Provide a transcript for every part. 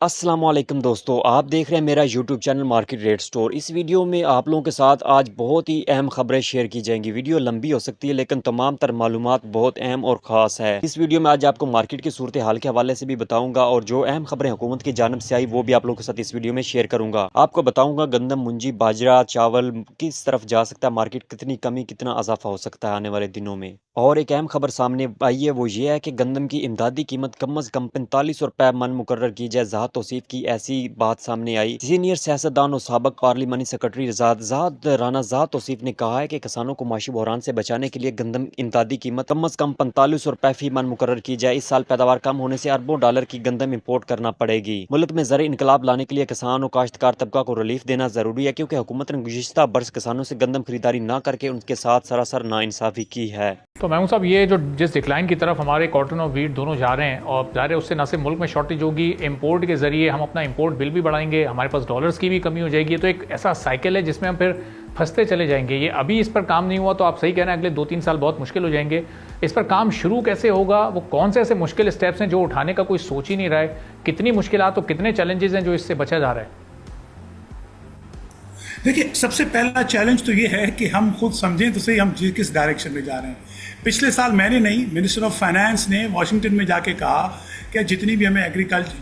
अस्सलाम वालेकुम दोस्तों, आप देख रहे हैं मेरा YouTube channel market rate store. इस वीडियो में आप लोगों के साथ आज बहुत ही अहम खबरें शेयर की जाएंगी। वीडियो लंबी हो सकती है लेकिन तमाम तर मालूमात बहुत अहम और ख़ास है। इस वीडियो में आज आपको मार्केट की सूरत हाल के हवाले से भी बताऊंगा और जो अहम खबरें हुकूमत की जानिब से आई वो भी आप लोगों के साथ इस वीडियो में शेयर करूंगा। आपको बताऊंगा गंदम, मुंजी, बाजरा, चावल किस तरफ जा सकता है, मार्केट कितनी कमी कितना इजाफा हो सकता है आने वाले दिनों में। और एक अहम खबर सामने आई है, वो ये है कि गंदम की इमदादी कीमत कम अज़ कम 45 रुपए मन मुकर्रर की जाए। ज़ाहद तौसीफ की ऐसी बात सामने आई। सीनियर सियासतदान और साबिक पार्लिमानी सेक्रेटरी राना ज़ाहद तौसीफ ने कहा है कि किसानों को माशी बहरान से बचाने के लिए गंदम इमदादी कीमत कम अज़ कम 45 रुपए फी मन मुकर्रर की जाए। इस साल पैदावार कम होने से अरबों डॉलर की गंदम इम्पोर्ट करना पड़ेगी। मुल्क में ज़र इनकलाब लाने के लिए किसान और काश्तकार तबका को रिलीफ देना जरूरी है, क्योंकि हुकूमत ने गुज़िश्ता बरस किसानों से गंदम खरीदारी न करके उनके साथ सरासर नाइंसाफ़ी की है। तो महमूद साहब, ये जो जिस डिक्लाइन की तरफ हमारे कॉटन और वीट दोनों जा रहे हैं, और ज़ाहिर है उससे न सिर्फ मुल्क में शॉर्टेज होगी, इंपोर्ट के ज़रिए हम अपना इंपोर्ट बिल भी बढ़ाएंगे, हमारे पास डॉलर्स की भी कमी हो जाएगी। तो एक ऐसा साइकिल है जिसमें हम फिर फंसते चले जाएंगे। ये अभी इस पर काम नहीं हुआ तो आप सही कह रहे हैं, अगले 2-3 साल बहुत मुश्किल हो जाएंगे। इस पर काम शुरू कैसे होगा, वो कौन से ऐसे मुश्किल स्टेप्स हैं जो उठाने का कोई सोच ही नहीं रहा है, कितनी मुश्किलात और कितने चैलेंजेस हैं जो इससे बचा जा रहा है? देखिए, सबसे पहला चैलेंज तो ये है कि हम खुद समझें तो सही हम किस डायरेक्शन में जा रहे हैं। पिछले साल मैंने नहीं, मिनिस्टर ऑफ फाइनेंस ने वॉशिंगटन में जाके कहा कि जितनी भी हमें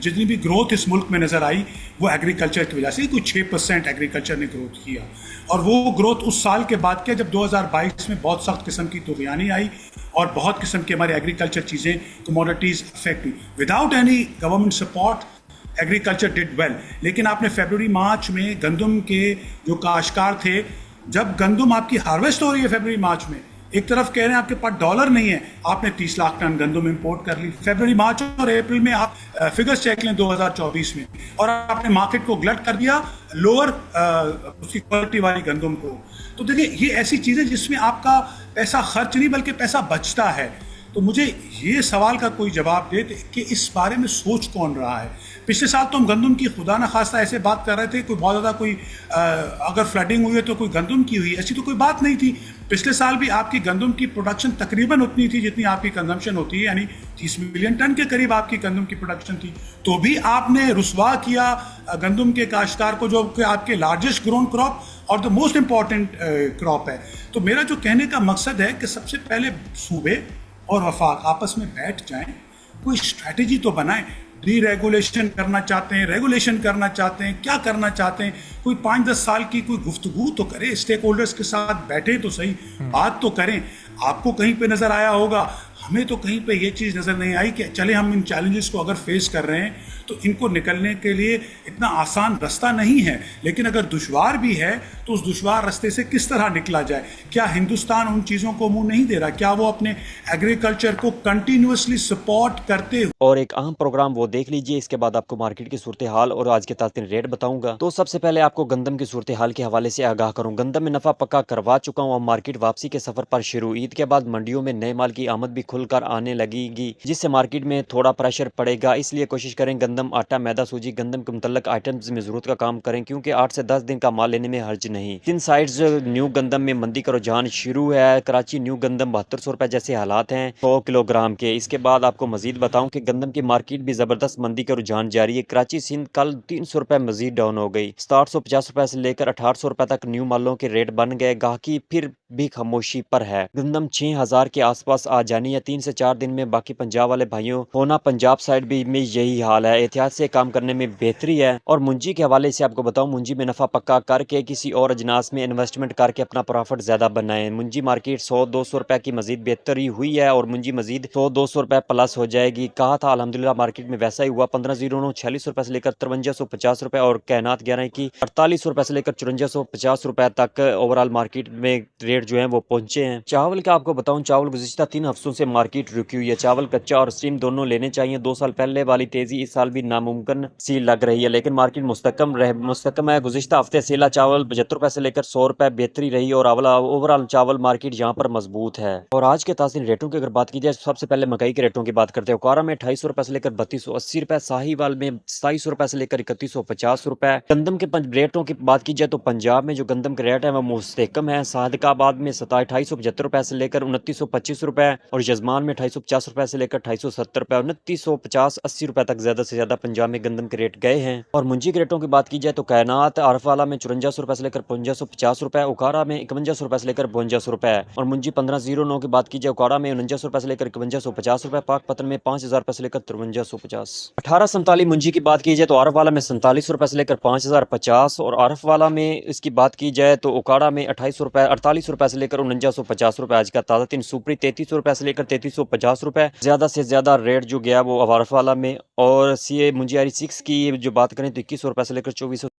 जितनी भी ग्रोथ इस मुल्क में नजर आई वो एग्रीकल्चर की वजह से, कुछ 6% एग्रीकल्चर ने ग्रोथ किया। और वो ग्रोथ उस साल के बाद किया जब 2022 में बहुत सख्त किस्म की तुगयानी आई और बहुत किस्म की हमारी एग्रीकल्चर चीज़ें, कमोडिटीज़ अफेक्ट हुई। Without any government support agriculture did well. लेकिन आपने फरवरी मार्च में गंदम के जो काश्तकार थे, जब गंदम आपकी हार्वेस्ट हो रही है फरवरी मार्च में, एक तरफ कह रहे हैं आपके पास डॉलर नहीं है, आपने 30 लाख टन गंदम इंपोर्ट कर ली फरवरी मार्च और अप्रैल में। आप फिगर्स चेक लें 2024 में, और आपने मार्केट को ग्लट कर दिया लोअर उसकी क्वालिटी वाली गंदम को। तो देखिए, ये ऐसी चीज़ है जिसमें आपका पैसा खर्च नहीं बल्कि पैसा बचता है। तो मुझे ये सवाल का कोई जवाब दे कि इस बारे में सोच कौन रहा है। पिछले साल तो हम गंदम की खुदा न खास्ता ऐसे बात कर रहे थे, कोई बहुत ज़्यादा कोई अगर फ्लडिंग हुई है तो कोई गंदम की हुई, ऐसी तो कोई बात नहीं थी। पिछले साल भी आपकी गंदम की प्रोडक्शन तकरीबन उतनी थी जितनी आपकी कंजम्पशन होती है, यानी 30 मिलियन टन के करीब आपकी गंदम की प्रोडक्शन थी। तो भी आपने रुसवा किया गंदम के काश्तकार को, जो कि आपके लार्जेस्ट ग्रोन क्रॉप और द मोस्ट इम्पॉर्टेंट क्रॉप है। तो मेरा जो कहने का मकसद है कि सबसे पहले सूबे और वफाक आपस में बैठ जाएं, कोई स्ट्रैटेजी तो बनाएं। डी रेगुलेशन करना चाहते हैं, रेगुलेशन करना चाहते हैं, क्या करना चाहते हैं, कोई 5-10 साल की कोई गुफ्तगू तो करें, स्टेक होल्डर्स के साथ बैठे तो सही, बात तो करें। आपको कहीं पे नजर आया होगा, हमें तो कहीं पे ये चीज़ नज़र नहीं आई कि चले हम इन चैलेंजेस को अगर फेस कर रहे हैं तो इनको निकलने के लिए इतना आसान रास्ता नहीं है। लेकिन अगर दुश्वार भी है तो उस दुश्वार रास्ते से किस तरह निकला जाए। क्या हिंदुस्तान उन चीज़ों को मुंह नहीं दे रहा? क्या वो अपने एग्रीकल्चर को कंटिन्यूसली सपोर्ट करते हुए? और एक अहम प्रोग्राम वो देख लीजिए, इसके बाद आपको मार्केट की सूरत हाल और आज के ताज़ा रेट बताऊंगा। तो सबसे पहले आपको गंदम की सूरत हाल के हवाले से आगाह करूं। गंदम में नफा पक्का करवा चुका हूं, मार्केट वापसी के सफर पर शुरू। ईद के बाद मंडियों में नए माल की आमद भी खुलकर आने लगेगी, जिससे मार्केट में थोड़ा प्रेशर पड़ेगा। इसलिए कोशिश करें गंदम, आटा, मैदा, सूजी, गंदम के मुतल्लक आइटम्स में जरूरत का काम करें, क्योंकि 8 से 10 दिन का माल लेने में हर्ज नहीं। 3 साइड्स न्यू गंदम में मंदी का रुझान शुरू है। कराची न्यू गंदम 7200 रुपए जैसे हालात हैं 100 किलोग्राम के। इसके बाद आपको मजीद बताऊं कि गंदम की मार्केट भी जबरदस्त मंदी का रुझान जारी है। कराची सिंध कल 300 रुपए मजीद डाउन हो गई। 750 रुपए से लेकर 1800 रुपए तक न्यू मालों के रेट बन गए। गाहकी फिर भी खामोशी पर है। गंदम 6000 के आसपास आ जानी है 3 से 4 दिन में। बाकी पंजाब वाले भाइयों होना, पंजाब साइड भी में यही हाल है। एहतियात से काम करने में बेहतरी है। और मुंजी के हवाले से आपको बताऊं, मुंजी में नफा पक्का करके किसी और अजनास में इन्वेस्टमेंट करके अपना प्रॉफिट ज्यादा बनाए। मुंजी मार्केट 100-200 रुपए की मजीद बेहतरी हुई है और मुंजी मजीद 100-200 रुपए प्लस हो जाएगी। कहा था अल्हम्दुलिल्लाह मार्केट में वैसा ही हुआ। 1509 46 रुपए से लेकर 5350 रुपए और कहनात 11 की 48 रुपए से लेकर 5450 रुपए तक ओवरऑल मार्केट में रेट जो है वो पहुंचे हैं। चावल का आपको बताऊं, चावल गुज़िश्ता 3 हफ्तों से मार्केट रुकी हुई है। चावल कच्चा और स्टीम दोनों लेने चाहिए। 2 साल पहले वाली तेजी इस साल भी नामुमकिन सी लग रही है, लेकिन मार्केट मुस्तकम है। गुज़िश्ता हफ्ते सेला चावल 75 रुपए से लेकर 100 रुपए बेहतरी रही और ओवरऑल चावल मार्केट यहाँ पर मजबूत है। और आज के ताज़ा रेटों की अगर बात की जाए, सबसे पहले मकई के रेटों की बात करते हैं। ओकारा में 2800 रुपए से लेकर 3280 रुपए, साहिवाल में 2700 रुपए से लेकर 3150 रुपए। गंदम के रेटों की बात की जाए तो पंजाब में जो गंदम के रेट है वो मुस्तकम है। सादिकाबाद में 2875 रुपए से लेकर 2925 रुपए और यजमान में 2850 रुपए से लेकर 2870 रुपए, 2950-80 रुपए तक ज्यादा से ज्यादा ज्यादा पंजाब में गंदम के रेट गए हैं। और मुंजी के रेटों की बात की जाए तो कायनात आरफवाला में 5400 रुपए से लेकर 5550 रुपए, उकाड़ा में 5100 रुपए से लेकर 5200 रुपए, और मुंजी 1509 की बात की जाए उकाड़ा में 4900 रुपए से लेकर 5150 रुपए, पाकपतन में 5000 रुपए से लेकर 5350। 1847 मुंजी की बात की जाए तो आरफवाला में 47 रुपए से लेकर 5050, और आरफवाला में इसकी बात की जाए तो उकाड़ा में 48 रुपए से लेकर 4950 रुपए। आज का ताज़ा तीन सुपरी 3300 रुपए से लेकर 3350 रुपए। ज्यादा से ज्यादा रेट जो गया वो आरफवाला में। और सी मुंजी आरी 6 की जो बात करें तो 2100 रुपए से लेकर 2400